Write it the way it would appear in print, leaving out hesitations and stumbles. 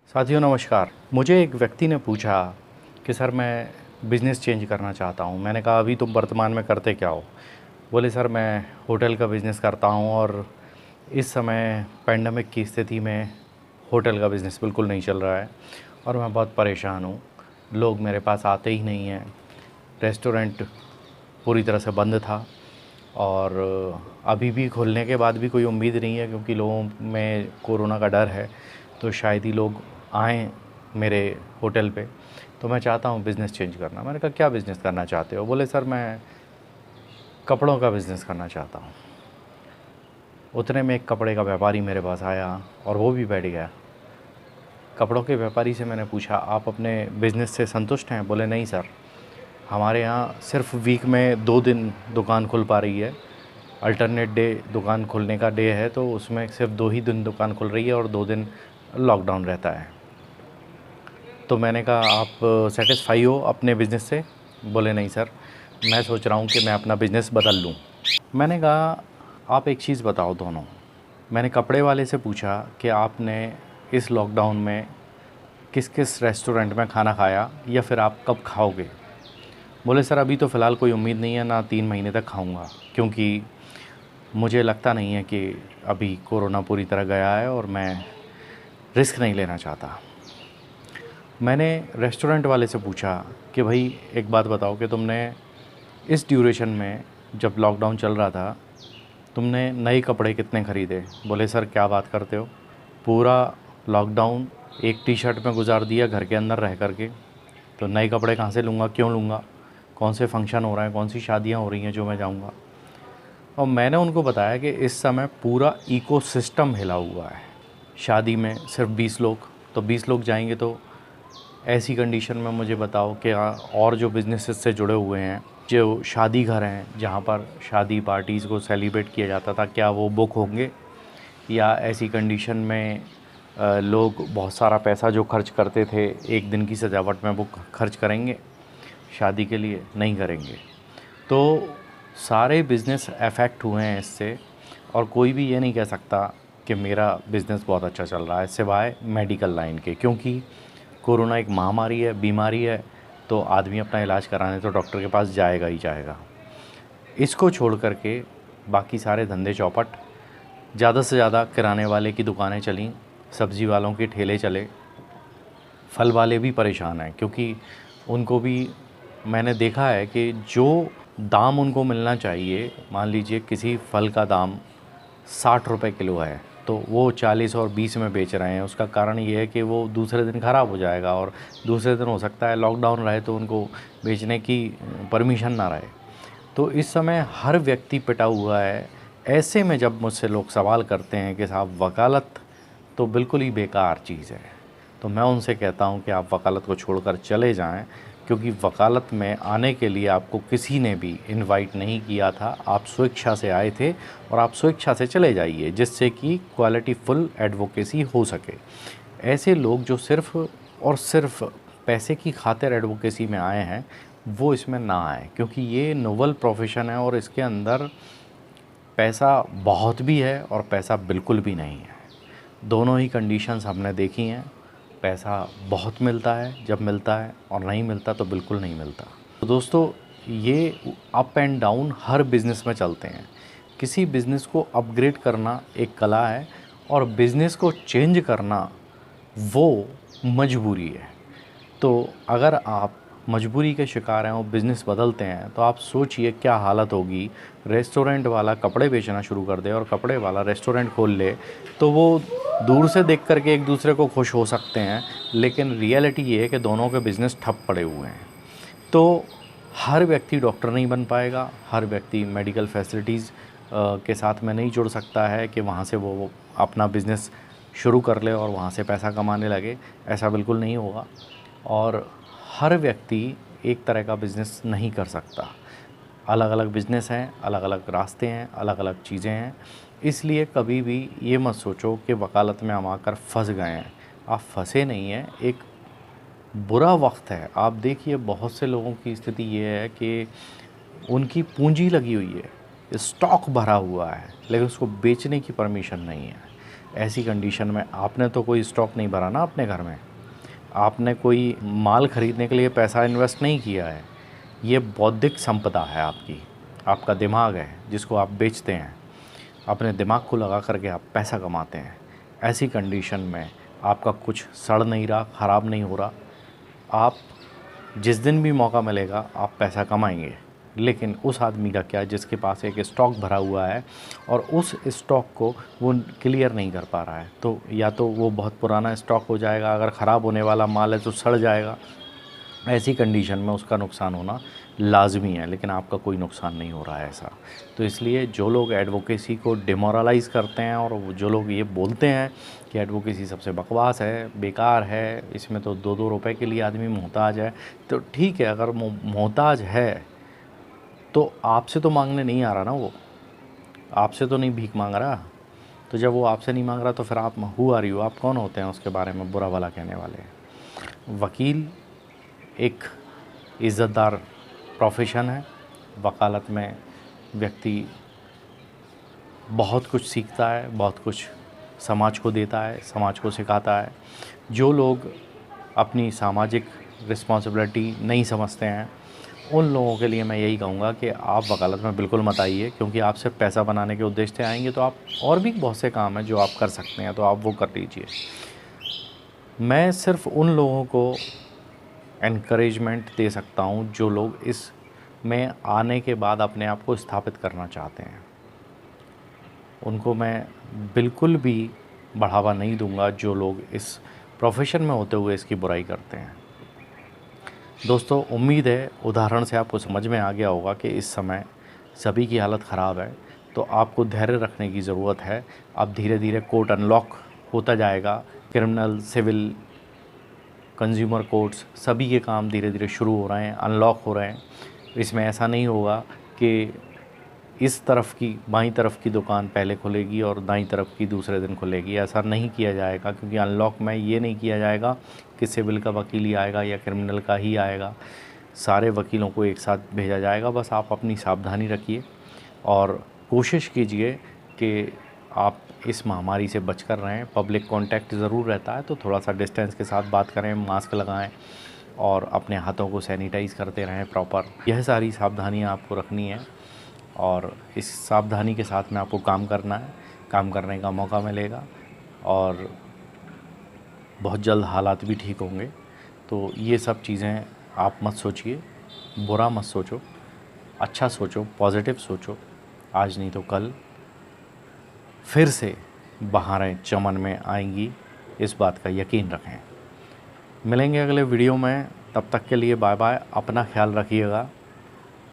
साथियों नमस्कार। मुझे एक व्यक्ति ने पूछा कि सर मैं बिज़नेस चेंज करना चाहता हूँ। मैंने कहा अभी तुम वर्तमान में करते क्या हो? बोले सर मैं होटल का बिज़नेस करता हूँ और इस समय पैंडेमिक की स्थिति में होटल का बिज़नेस बिल्कुल नहीं चल रहा है और मैं बहुत परेशान हूँ। लोग मेरे पास आते ही नहीं हैं। रेस्टोरेंट पूरी तरह से बंद था और अभी भी खुलने के बाद भी कोई उम्मीद नहीं है क्योंकि लोगों में कोरोना का डर है, तो शायद ही लोग आएँ मेरे होटल पे। तो मैं चाहता हूँ बिज़नेस चेंज करना। मैंने कहा क्या बिज़नेस करना चाहते हो? बोले सर मैं कपड़ों का बिज़नेस करना चाहता हूँ। उतने में एक कपड़े का व्यापारी मेरे पास आया और वो भी बैठ गया। कपड़ों के व्यापारी से मैंने पूछा आप अपने बिज़नेस से संतुष्ट हैं? बोले नहीं सर, हमारे यहाँ सिर्फ वीक में 2 दिन दुकान खुल पा रही है। अल्टरनेट डे दुकान खुलने का डे है, तो उसमें सिर्फ 2 ही दिन दुकान खुल रही है और 2 दिन लॉकडाउन रहता है। तो मैंने कहा आप सैटिस्फाई हो अपने बिज़नेस से? बोले नहीं सर, मैं सोच रहा हूँ कि मैं अपना बिज़नेस बदल लूँ। मैंने कहा आप एक चीज़ बताओ दोनों। मैंने कपड़े वाले से पूछा कि आपने इस लॉकडाउन में किस किस रेस्टोरेंट में खाना खाया या फिर आप कब खाओगे? बोले सर अभी तो फ़िलहाल कोई उम्मीद नहीं है, ना 3 महीने तक खाऊंगा, क्योंकि मुझे लगता नहीं है कि अभी कोरोना पूरी तरह गया है और मैं रिस्क नहीं लेना चाहता। मैंने रेस्टोरेंट वाले से पूछा कि भाई एक बात बताओ कि तुमने इस ड्यूरेशन में जब लॉकडाउन चल रहा था तुमने नए कपड़े कितने ख़रीदे? बोले सर क्या बात करते हो, पूरा लॉकडाउन एक टी शर्ट में गुजार दिया घर के अंदर रह कर के, तो नए कपड़े कहाँ से लूँगा, क्यों लूँगा? कौन से फंक्शन हो रहे हैं, कौन सी शादियाँ हो रही हैं जो मैं जाऊँगा? और मैंने उनको बताया कि इस समय पूरा इकोसिस्टम हिला हुआ है। शादी में सिर्फ 20 लोग, तो 20 लोग जाएंगे, तो ऐसी कंडीशन में मुझे बताओ कि और जो बिज़नेसेस से जुड़े हुए हैं, जो शादी घर हैं जहाँ पर शादी पार्टीज़ को सेलिब्रेट किया जाता था, क्या वो बुक होंगे? या ऐसी कंडीशन में लोग बहुत सारा पैसा जो खर्च करते थे एक दिन की सजावट में वो खर्च करेंगे? शादी के लिए नहीं करेंगे। तो सारे बिज़नेस अफेक्ट हुए हैं इससे और कोई भी ये नहीं कह सकता कि मेरा बिज़नेस बहुत अच्छा चल रहा है सिवाय मेडिकल लाइन के, क्योंकि कोरोना एक महामारी है, बीमारी है, तो आदमी अपना इलाज कराने तो डॉक्टर के पास जाएगा ही जाएगा। इसको छोड़ कर के बाकी सारे धंधे चौपट। ज़्यादा से ज़्यादा किराने वाले की दुकानें चलीं, सब्ज़ी वालों के ठेले चले, फल वाले भी परेशान हैं क्योंकि उनको भी मैंने देखा है कि जो दाम उनको मिलना चाहिए, मान लीजिए किसी फल का दाम 60 रुपए किलो है तो वो 40 और 20 में बेच रहे हैं। उसका कारण ये है कि वो दूसरे दिन ख़राब हो जाएगा और दूसरे दिन हो सकता है लॉकडाउन रहे तो उनको बेचने की परमिशन ना रहे। तो इस समय हर व्यक्ति पिटा हुआ है। ऐसे में जब मुझसे लोग सवाल करते हैं कि साहब वकालत तो बिल्कुल ही बेकार चीज़ है, तो मैं उनसे कहता हूं कि आप वकालत को छोड़कर चले जाएं, क्योंकि वकालत में आने के लिए आपको किसी ने भी इनवाइट नहीं किया था। आप स्वेच्छा से आए थे और आप स्वेच्छा से चले जाइए, जिससे कि क्वालिटी फुल एडवोकेसी हो सके। ऐसे लोग जो सिर्फ़ और सिर्फ पैसे की खातिर एडवोकेसी में आए हैं वो इसमें ना आए, क्योंकि ये नोबल प्रोफेशन है और इसके अंदर पैसा बहुत भी है और पैसा बिल्कुल भी नहीं है। दोनों ही कंडीशंस हमने देखी हैं। पैसा बहुत मिलता है जब मिलता है, और नहीं मिलता तो बिल्कुल नहीं मिलता। तो दोस्तों ये up and down her business में चलते हैं। किसी बिज़नेस को अपग्रेड करना एक कला है और बिज़नेस को चेंज करना वो मजबूरी है। तो अगर आप मजबूरी के शिकार हैं और बिज़नेस बदलते हैं तो आप सोचिए क्या हालत होगी। रेस्टोरेंट वाला कपड़े बेचना शुरू कर दे और कपड़े वाला रेस्टोरेंट खोल ले, तो वो दूर से देख कर के एक दूसरे को खुश हो सकते हैं, लेकिन रियलिटी ये है कि दोनों के बिज़नेस ठप पड़े हुए हैं। तो हर व्यक्ति डॉक्टर नहीं बन पाएगा, हर व्यक्ति मेडिकल फैसिलिटीज़ के साथ में नहीं जुड़ सकता है कि वहाँ से वो अपना बिज़नेस शुरू कर ले और वहाँ से पैसा कमाने लगे। ऐसा बिल्कुल नहीं होगा और हर व्यक्ति एक तरह का बिज़नेस नहीं कर सकता। अलग अलग बिज़नेस हैं, अलग अलग रास्ते हैं, अलग अलग चीज़ें हैं। इसलिए कभी भी ये मत सोचो कि वकालत में हम आकर फंस गए हैं। आप फंसे नहीं हैं, एक बुरा वक्त है। आप देखिए बहुत से लोगों की स्थिति ये है कि उनकी पूंजी लगी हुई है, स्टॉक भरा हुआ है, लेकिन उसको बेचने की परमिशन नहीं है। ऐसी कंडीशन में आपने तो कोई स्टॉक नहीं भरा ना अपने घर में, आपने कोई माल ख़रीदने के लिए पैसा इन्वेस्ट नहीं किया है। ये बौद्धिक संपदा है आपकी, आपका दिमाग है जिसको आप बेचते हैं। अपने दिमाग को लगा करके आप पैसा कमाते हैं। ऐसी कंडीशन में आपका कुछ सड़ नहीं रहा, ख़राब नहीं हो रहा। आप जिस दिन भी मौका मिलेगा आप पैसा कमाएंगे। लेकिन उस आदमी का क्या जिसके पास एक स्टॉक भरा हुआ है और उस स्टॉक को वो क्लियर नहीं कर पा रहा है, तो या तो वो बहुत पुराना स्टॉक हो जाएगा, अगर ख़राब होने वाला माल है तो सड़ जाएगा। ऐसी कंडीशन में उसका नुकसान होना लाजमी है, लेकिन आपका कोई नुकसान नहीं हो रहा है ऐसा। तो इसलिए जो लोग एडवोकेसी को डिमोरलाइज़ करते हैं और जो लोग ये बोलते हैं कि एडवोकेसी सबसे बकवास है, बेकार है, इसमें तो 2-2 रुपए के लिए आदमी मोहताज है, तो ठीक है, अगर मोहताज है तो आपसे तो मांगने नहीं आ रहा ना, वो आपसे तो नहीं भीख मांग रहा। तो जब वो आपसे नहीं मांग रहा तो फिर आप हू आर यू, आप कौन होते हैं उसके बारे में बुरा भला कहने वाले। वकील एक इज़्ज़तदार प्रोफेशन है। वकालत में व्यक्ति बहुत कुछ सीखता है, बहुत कुछ समाज को देता है, समाज को सिखाता है। जो लोग अपनी सामाजिक रिस्पॉन्सिबिलिटी नहीं समझते हैं, उन लोगों के लिए मैं यही कहूँगा कि आप वकालत में बिल्कुल मत आइए, क्योंकि आप सिर्फ पैसा बनाने के उद्देश्य से आएंगे तो आप और भी बहुत से काम हैं जो आप कर सकते हैं, तो आप वो कर लीजिए। मैं सिर्फ उन लोगों को एनकरेजमेंट दे सकता हूँ जो लोग इस में आने के बाद अपने आप को स्थापित करना चाहते हैं। उनको मैं बिल्कुल भी बढ़ावा नहीं दूंगा जो लोग इस प्रोफेशन में होते हुए इसकी बुराई करते हैं। दोस्तों, उम्मीद है उदाहरण से आपको समझ में आ गया होगा कि इस समय सभी की हालत ख़राब है, तो आपको धैर्य रखने की ज़रूरत है। अब धीरे धीरे कोर्ट अनलॉक होता जाएगा, क्रिमिनल, सिविल, कंज्यूमर कोर्ट्स सभी के काम धीरे धीरे शुरू हो रहे हैं, अनलॉक हो रहे हैं। इसमें ऐसा नहीं होगा कि इस तरफ की बाईं तरफ की दुकान पहले खुलेगी और दाईं तरफ की दूसरे दिन खुलेगी, ऐसा नहीं किया जाएगा, क्योंकि अनलॉक में ये नहीं किया जाएगा कि सिविल का वकील ही आएगा या क्रिमिनल का ही आएगा, सारे वकीलों को एक साथ भेजा जाएगा। बस आप अपनी सावधानी रखिए और कोशिश कीजिए कि आप इस महामारी से बचकर रहें। पब्लिक कांटेक्ट ज़रूर रहता है, तो थोड़ा सा डिस्टेंस के साथ बात करें, मास्क लगाएं और अपने हाथों को सैनिटाइज़ करते रहें प्रॉपर। यह सारी सावधानियां आपको रखनी है और इस सावधानी के साथ में आपको काम करना है। काम करने का मौका मिलेगा और बहुत जल्द हालात भी ठीक होंगे। तो ये सब चीज़ें आप मत सोचिए, बुरा मत सोचो, अच्छा सोचो, पॉजिटिव सोचो। आज नहीं तो कल फिर से बहारें चमन में आएंगी, इस बात का यकीन रखें। मिलेंगे अगले वीडियो में, तब तक के लिए बाय बाय। अपना ख्याल रखिएगा।